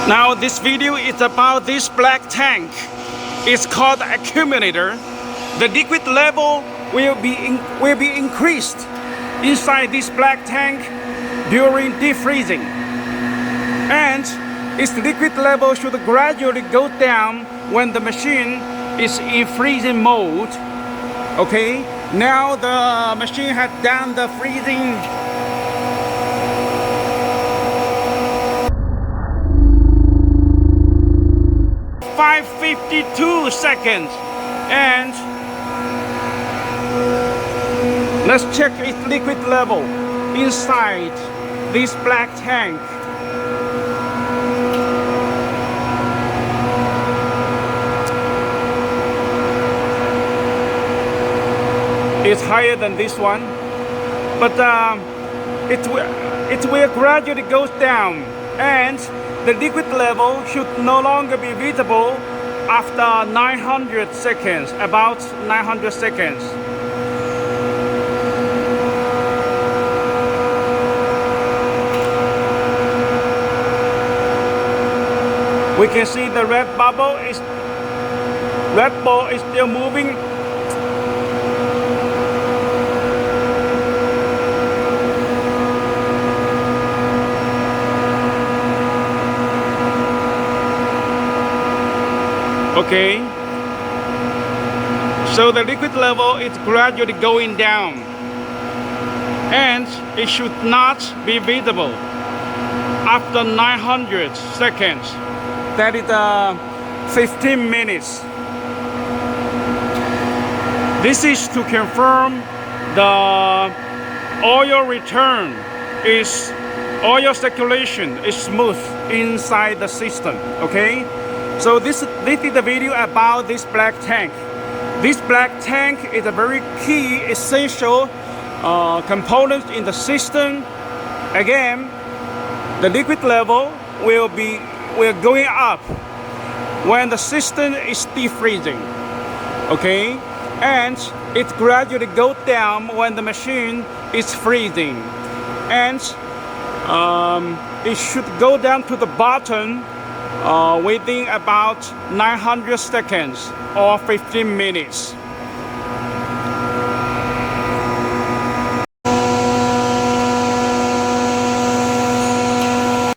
Now this video is about this black tank. It's called accumulator. The liquid level will be increased inside this black tank during defreezing, and its liquid level should gradually go down when the machine is in freezing mode. Okay, now the machine has done the freezing. For 52 seconds, and let's check its liquid level inside this black tank. It's higher than this one, but it will gradually go down, and the liquid level should no longer be visible after 900 seconds, about 900 seconds. We can see the red ball is still moving. Okay, so the liquid level is gradually going down, and it should not be visible after 900 seconds. That is 15 minutes. This is to confirm the oil return oil circulation is smooth inside the system. Okay. So this is the video about this black tank. This black tank is a very key, essential component in the system. Again, the liquid level will going up when the system is defreezing. Okay, and it gradually goes down when the machine is freezing, and it should go down to the bottom within about 900 seconds or 15 minutes.